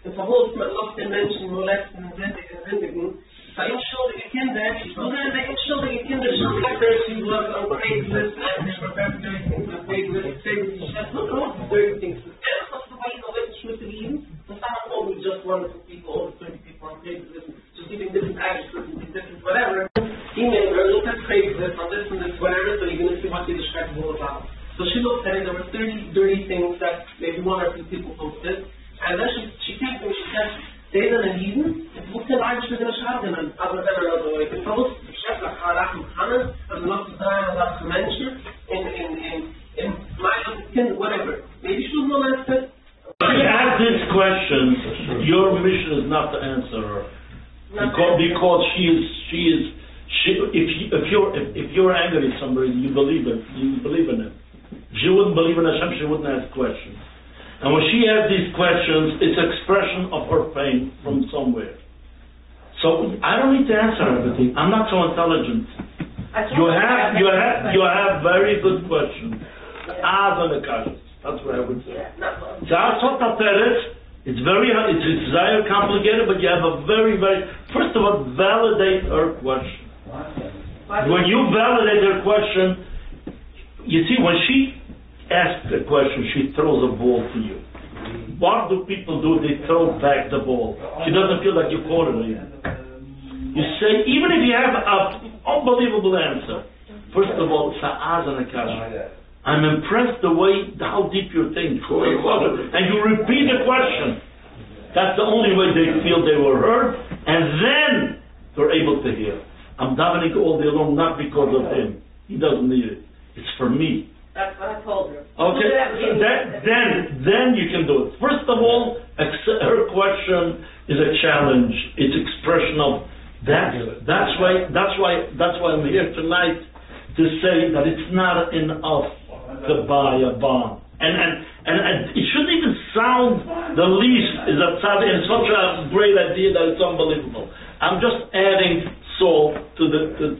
if a whole lost dimension, molest and zindigen, so unschuldige Kinder, oder der unschuldige Kinder schon lecker, she was on Craigslist and they were perpetrating on Craigslist, saying she has not all the dirty things. And what's the way of it, Schmidt-Lieben? So not only just wonderful people, all the 30 people on Craigslist, just giving different addresses and different whatever. Email her, look at Craigslist on this and this, whatever, so you're going to see what the distract all about. So she looked at it, there were 30 dirty things that maybe one or two people posted. And then she came to me, she said, they sind in Eden, und wo sind eigentlich mit den Schadenen? Aber wenn er also, ich verwusst, die Chef nach Harach und Hannen, also noch zu sagen, was für Menschen, in meinem Kind, whatever. Maybe she was molested. If you ask this question, your mission is not to answer her. Because if you're angry at somebody, you believe in it. If she wouldn't believe in Hashem, she wouldn't ask questions. And when she has these questions, it's expression of her pain from somewhere. So I don't need to answer everything. I'm not so intelligent. You have very good questions. That's what I would say. It's very complicated, but you have a very, first of all, validate her question. When you validate her question, you see, when she asks a question, she throws a ball to you. What do people do? They throw back the ball. She doesn't feel like you caught it again. You say, even if you have an unbelievable answer, First of all, sa'az and akasha. I'm impressed how deep you think. And you repeat the question. That's the only way they feel they were heard, and then they're able to hear. I'm davening all day long, not because of him. He doesn't need it. It's for me. That's what I told her. Okay, then you can do it. First of all, her question is a challenge. It's expression of that. That's why I'm here tonight to say that it's not enough to buy a bomb. And it shouldn't even sound the least is that it's such a great idea that it's unbelievable. I'm just adding salt to the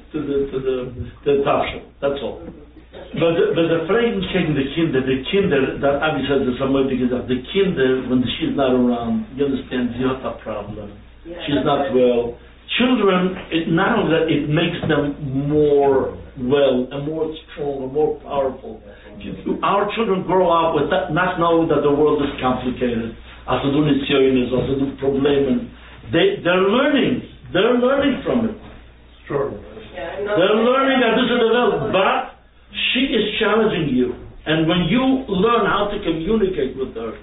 tafshel. That's all. But the Friedman taking the kinder that Abi says the kinder when she's not around, you understand, she has a problem. She's not well. Children, not only that, it makes them more well and more strong and more powerful. Our children grow up with that, not knowing that the world is complicated. They're learning. They're learning from it. Sure. They're learning that this is developed, but she is challenging you. And when you learn how to communicate with her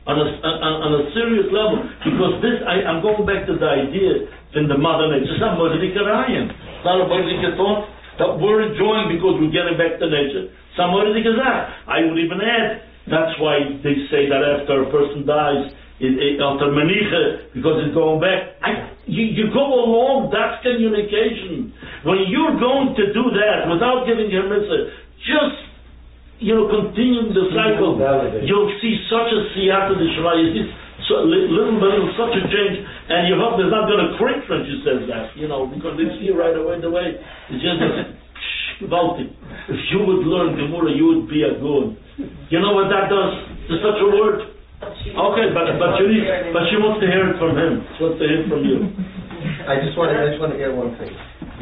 on a serious level, because I'm going back to the idea in the modern age. It's not Mordecai Ryan. It's not a Mordecai thought that we're enjoying because we're getting back to nature. Some Mordecai I would even add, that's why they say that after a person dies, after Manicha, because it's going back. You go along, that's communication. When you're going to do that without giving your mitzvah, just continuing the cycle, you'll see such a siyata d'shvila. You see little by little, such a change, and your husband is not going to cringe when she says that, because they see right away the way. It's just Valti. If you would learn Gemara, you would be a good. You know what that does? There's such a word. Okay, but she wants to hear it from him. She wants to hear it from you. I just want to add one thing.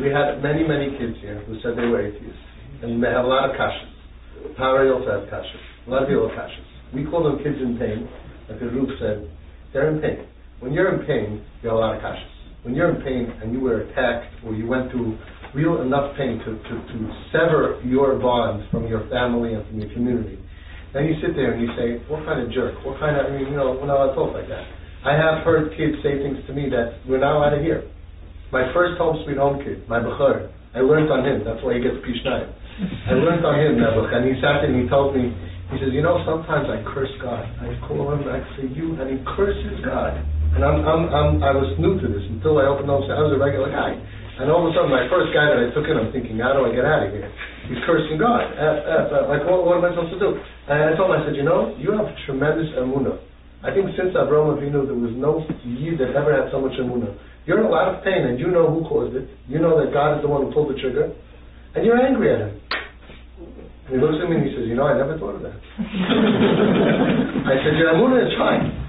We had many kids here who said they were atheists, and they have a lot of kashas. Power also has kashas. A lot of people have kashas. We call them kids in pain. Like the Roof said, they're in pain. When you're in pain, you have a lot of kashas. When you're in pain and you were attacked or you went through real enough pain to sever your bonds from your family and from your community, then you sit there and you say, what kind of jerk? We're not allowed to talk like that. I have heard kids say things to me that we're not allowed to hear. My first home sweet home kid, my Bechor, I learned on him. That's why he gets Pishnayim. I learned on him, Nebuch, and he sat there and he told me, he says, sometimes I curse God. I call him, I say, and he curses God. And I was new to this until I opened up. I was a regular guy. And all of a sudden, my first guy that I took in, I'm thinking, how do I get out of here? He's cursing God. Like, what am I supposed to do? And I told him, I said, you have tremendous emunah. I think since Avraham Avinu, there was no Yid that ever had so much emunah. You're in a lot of pain, and you know who caused it. You know that God is the one who pulled the trigger. And you're angry at him. And he looks at me and he says, I never thought of that. I said, your emunah is fine.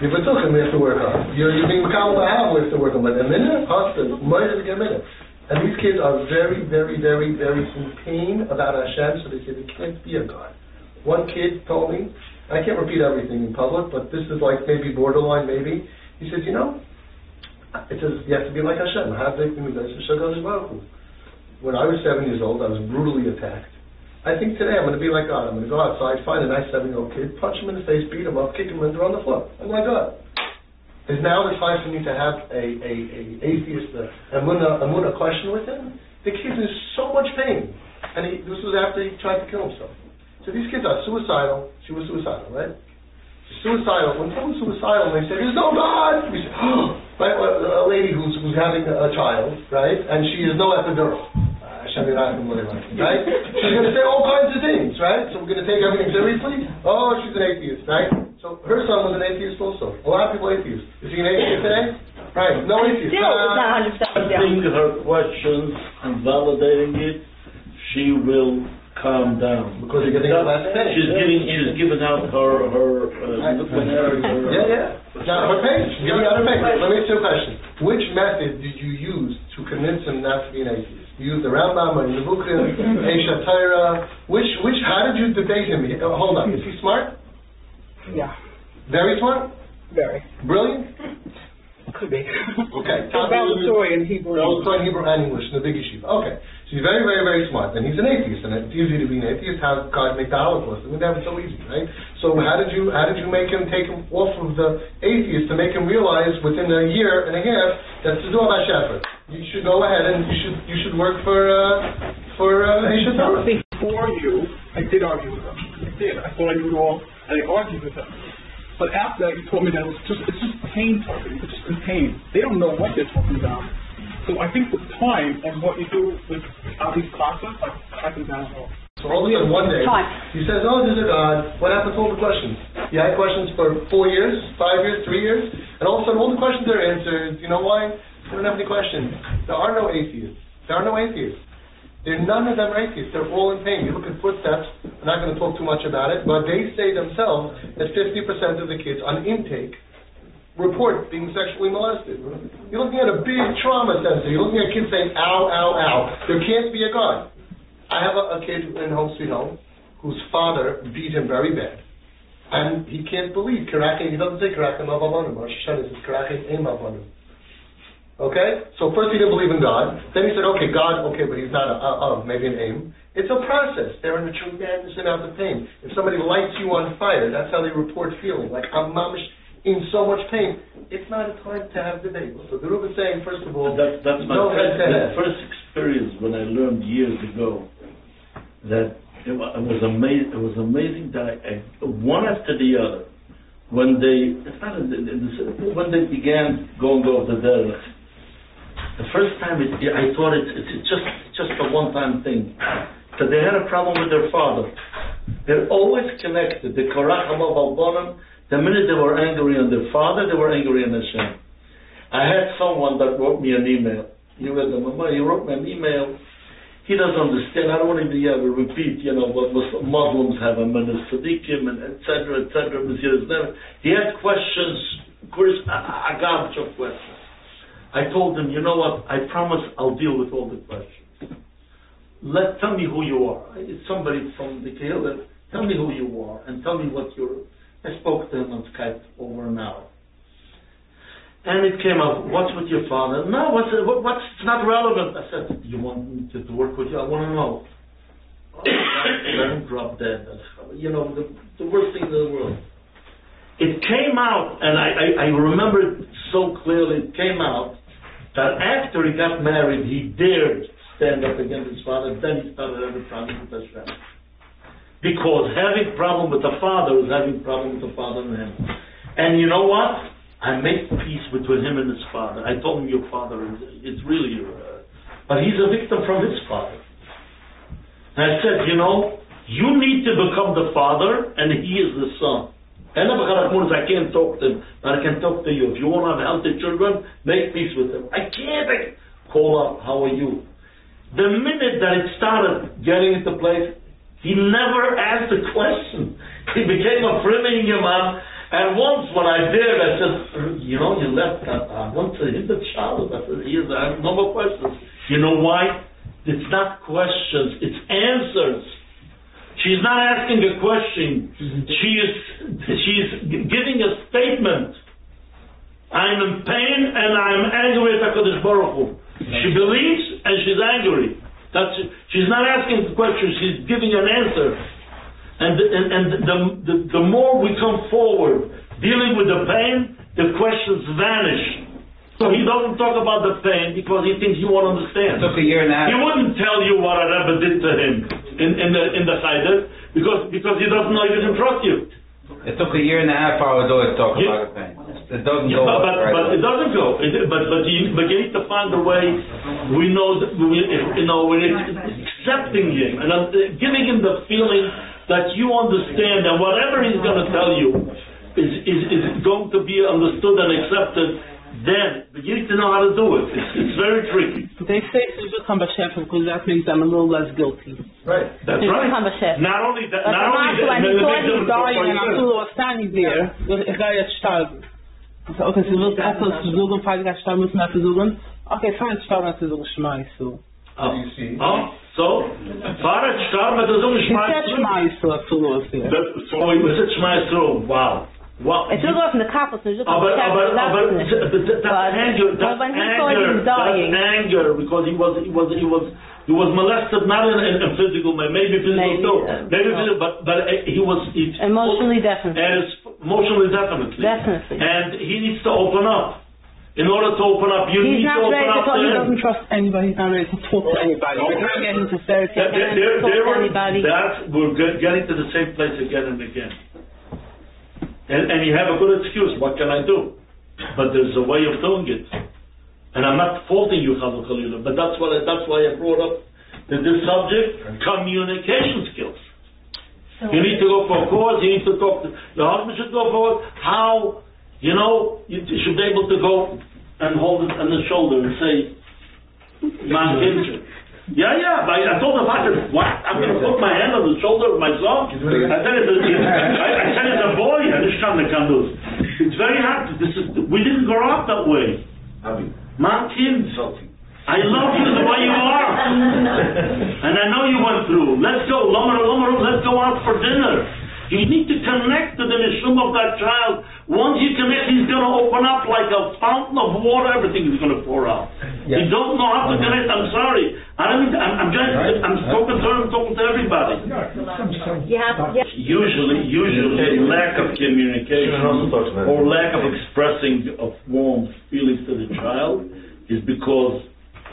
If it took him, we have to work on. You're being Makal Ba'av, we have to work on. But a minute, hostel, might have to get a minute. And these kids are very, very, very, very in pain about Hashem, so they say they can't be a God. One kid told me, I can't repeat everything in public, but this is like maybe borderline, maybe. He says, it says you have to be like Hashem. When I was 7 years old, I was brutally attacked. I think today I'm going to be like God. I'm going to go outside, find a nice 7-year-old kid, punch him in the face, beat him up, kick him, and throw him on the floor. I'm like God. Is now the time for me to have a atheist, emunah question with him? The kid is so much pain. And this was after he tried to kill himself. So these kids are suicidal. She was suicidal, right? Suicidal. When someone's suicidal, they say, there's no God! We say, right? A lady who's having a child, right? And she has no epidural. Right? She's going to say all kinds of things, right? So we're going to take everything seriously? Oh, she's an atheist, right? So her son was an atheist also. A lot of people are atheists. Is he an atheist today? Right, no atheist. Asking her questions and validating it, she will calm down. Because you're getting less pain. She's giving out her Now, her pain. She's giving out her pain. Let me ask you a question. Which method did you use to convince him not to be an atheist? You used the Rambam or the Nebuchim, Eisha Torah. How did you debate him? Hold on. Is he smart? Yeah. Very smart? Very. Brilliant? Could be. Okay. Valedictorian Hebrew. Valedictorian Hebrew and English in the big yeshiva. Okay. So he's very, very, very smart, and he's an atheist, and it's easy to be an atheist. How God make the Holocaust? I mean, that was so easy, right? So how did you make him take him off of the atheist to make him realize within a year and a half that to do about Shepherd? You should go ahead and you should work for HSR. Before you, I did argue with him. I did. I thought I knew it all, and I argued with him. But after that, he told me that it's just pain talking. It's just in pain. They don't know what they're talking about. So I think with time and what you do with all these classes, I think that's all. So all of a sudden one day, he says, oh, there's a God. What happened to all the questions? You had questions for 4 years, 5 years, 3 years, and all of a sudden all the questions are answered. You know why? You don't have any questions. There are no atheists. None of them are atheists. They're all in pain. You look at Footsteps, I'm not going to talk too much about it, but they say themselves that 50% of the kids on intake report being sexually molested. You're looking at a big trauma center. You're looking at kids saying, ow, ow, ow. There can't be a God. I have a kid in Home Sweet Home whose father beat him very bad. And he can't believe Karake. He doesn't say Karake Mavabonim. Rosh Hashanah says Karake Emabonim. Okay? So first he didn't believe in God. Then he said, okay, God, okay, but he's not maybe an aim. It's a process. They're in a tremendous amount of pain. If somebody lights you on fire, that's how they report feeling. Like, I'm mamish in so much pain. It's not a time to have debate. So the Rebbe is saying, first of all, that's my first experience when I learned years ago that it was amazing that one after the other, when they began going over the derech, the first time I thought it's just a one-time thing. That they had a problem with their father. They're always connected. The Koracham of Albonim. The minute they were angry on their father, they were angry on Hashem. I had someone that wrote me an email. He wrote me an email. He doesn't understand. I don't want to even repeat, what Muslims have a Tzaddikim and etc. He had questions, a garbage of questions. I told him, you know what? I promise I'll deal with all the questions. Tell me who you are. It's somebody from the Kehillah. Tell me who you are and tell me what you're. I spoke to him on Skype over an hour. And it came up, what's with your father? No, it's not relevant. I said, you want me to work with you? I want to know. Let him drop dead. The worst thing in the world. It came out, and I remember it so clearly, it came out that after he got married, he dared stand up against his father, then he started having problems with Hashem. Because having problem with the father is having problem with the father and him. And you know what? I made peace between him and his father. I told him your father is really but he's a victim from his father. And I said, you need to become the father and he is the son. And I can't talk to him, but I can talk to you. If you want to have healthy children, make peace with them. I can't call up, how are you? The minute that it started getting into place, he never asked a question. He became a Friedman man. And once when I did, I said, you left. I want to hit the child. I said, I have no more questions. You know why? It's not questions, it's answers. She's not asking a question. She's giving a statement. I'm in pain and I'm angry at HaKadosh Baruch Hu. She believes and she's angry. She's not asking the question, she's giving an answer. And the more we come forward dealing with the pain, the questions vanish. So he doesn't talk about the pain because he thinks you won't understand. It took a year and a half. He wouldn't tell you what a Rebbe did to him in the Cheder because he doesn't know you can trust you. It took a year and a half for our daughter to talk about the pain. It doesn't go. But it doesn't go. But you need to find a way. We know that we're accepting him and giving him the feeling that you understand and whatever he's going to tell you is going to be understood and accepted. Then, but you need to know how to do it. It's very tricky. They say to become a chef because that means I'm a little less guilty. Right. That's right. Not only that. Not only that. When he thought he died and Arturo was standing there, ich gehe jetzt sterben. Okay, Sie willst etwas versuchen, falls ich sterben müssen, versuchen. Okay, fahr jetzt sterben, versuchen, schmeiß so. So, fahr jetzt sterben, versuchen, schmeiß so. He said schmeiß so, Arturo is here. So he said schmeiß so, wow. Well, it's still going from the couple, so it's just but that's anger. That's when he thought he was dying, that's anger because he was molested, not in physical, maybe physical too, physical, but he was emotionally definitely. Definitely. And he needs to open up. In order to open up, you need to open up to him. He doesn't trust anybody. He's not ready to talk to anybody. He's not getting to therapy. We're getting to the same place again and again. And you have a good excuse. What can I do? But there's a way of doing it. And I'm not faulting you, Chazal Khalila, but that's why I brought up this subject, communication skills. You need to go for a course, you need to talk to, the husband should go for how, you should be able to go and hold it on the shoulder and say, "Man, I told him, what? I'm going to put my hand on the shoulder of my son? I said it's a boy, it's very hard. We didn't grow up that way. Man, kids, I love you the way you are. And I know you went through. Let's go, let's go out for dinner. You need to connect to the neshama of that child. Once you connect, he's going to open up like a fountain of water. Everything is going to pour out. You don't know how to connect. I'm sorry. I'm talking to everybody. Usually, lack of communication or lack of expressing of warm feelings to the child is because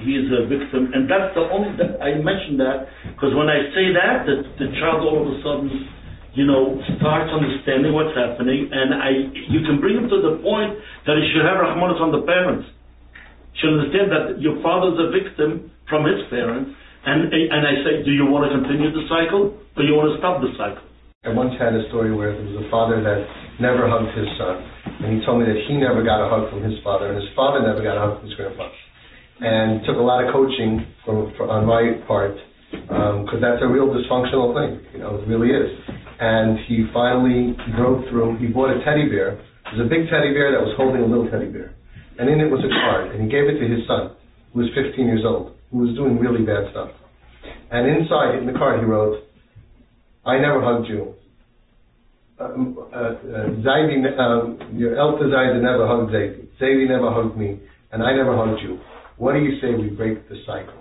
he is a victim, and that's the only. I mentioned that because when I say that, the child all of a sudden, starts understanding what's happening, and you can bring him to the point that he should have rahmanas on the parents. He should understand that your father's a victim from his parents, and I say, do you want to continue the cycle, or you want to stop the cycle? I once had a story where there was a father that never hugged his son, and he told me that he never got a hug from his father, and his father never got a hug from his grandpa. And took a lot of coaching on my part, because that's a real dysfunctional thing, it really is. And he finally broke through. He bought a teddy bear. It was a big teddy bear that was holding a little teddy bear. And in it was a card, and he gave it to his son, who was 15 years old, who was doing really bad stuff. And inside, in the card, he wrote, "I never hugged you. Your Elta Zaidi never hugged Zaidi. Zaidi never hugged me, and I never hugged you. What do you say we break the cycle?"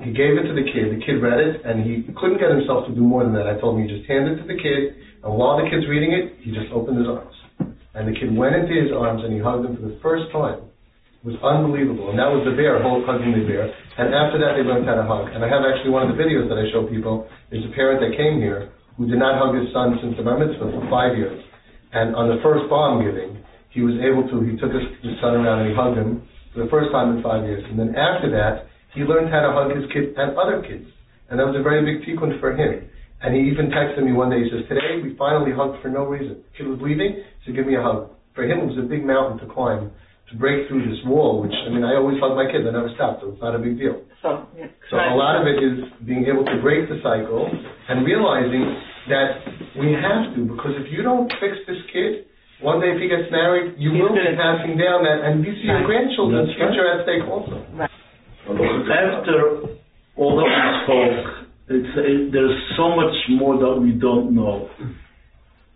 He gave it to the kid. The kid read it, and he couldn't get himself to do more than that. I told him, you just hand it to the kid, and while the kid's reading it, he just opened his arms. And the kid went into his arms, and he hugged him for the first time. It was unbelievable. And that was the bear, hugging the bear. And after that, they learned how to hug. And I have actually one of the videos that I show people. There's a parent that came here who did not hug his son since the bar mitzvah for 5 years. And on the first bomb giving, he took his son around and he hugged him for the first time in 5 years. And then after that, he learned how to hug his kids and other kids. And that was a very big tikkun for him. And he even texted me one day, he says, "Today we finally hugged for no reason." The kid was leaving, he said, "Give me a hug." For him, it was a big mountain to climb, to break through this wall, which, I always hug my kids, I never stopped, so it's not a big deal. So a lot of it is being able to break the cycle and realizing that we have to, because if you don't fix this kid, one day if he gets married, you will be passing down that, and these are your grandchildren's future at stake also. After all that we spoke, there's so much more that we don't know,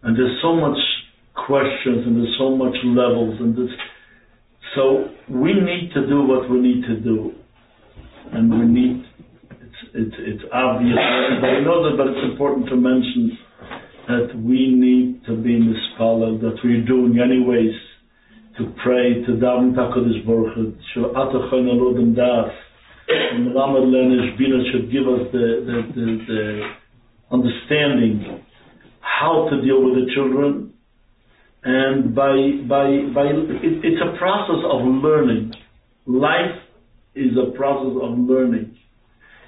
and there's so much questions, and there's so much levels, so we need to do what we need to do, and it's obvious, everybody knows it, but it's important to mention that we need to be mispalel, that we're doing anyways, to pray, to daven HaKadosh Baruch Hu, and the Lamed Lenish Bina should give us the understanding how to deal with the children, and it's a process of learning. Life is a process of learning.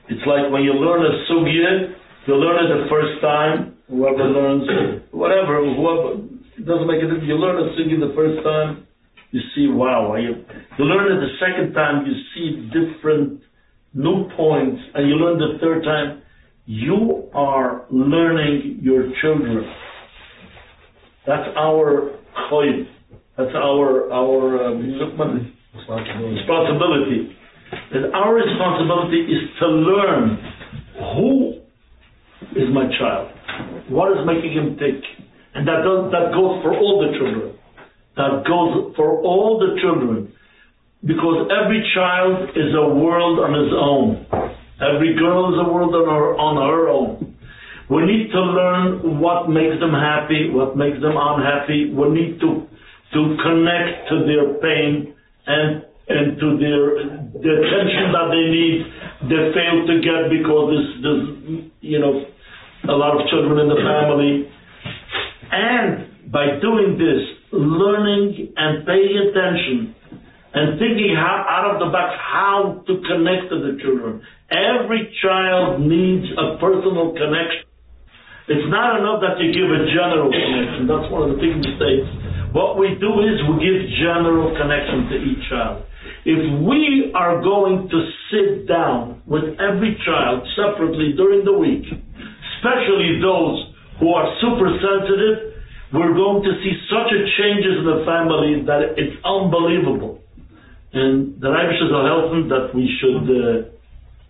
It's like when you learn a sugya, you learn it the first time. Whoever learns, it doesn't make a difference. You learn a sugya the first time, you see, wow. You learn it the second time, you see different new points, and you learn the third time. You are learning your children. That's our choiv. That's our responsibility. And our responsibility is to learn who is my child, what is making him tick, And that goes for all the children. That goes for all the children. Because every child is a world on his own. Every girl is a world on her own. We need to learn what makes them happy, what makes them unhappy. We need to connect to their pain and to the attention that they need, they fail to get because there's a lot of children in the family. And by doing this, learning and paying attention and thinking out of the box how to connect to the children. Every child needs a personal connection. It's not enough that you give a general connection. That's one of the big mistakes. What we do is we give general connection to each child. If we are going to sit down with every child separately during the week, especially those who are super sensitive, we're going to see such a changes in the family that it's unbelievable. And the Rebbe is helping that we should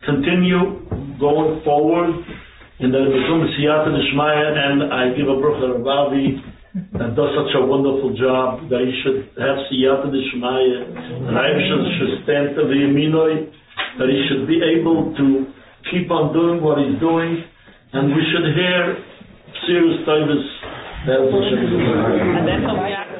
continue going forward in the Siyata Nishmaya, and I give a bracha to Ravi that does such a wonderful job, that he should have Siyata Nishmaya, and the Rebbe should stand to the Yeminoi, that he should be able to keep on doing what he's doing, and we should hear serious titles. And that's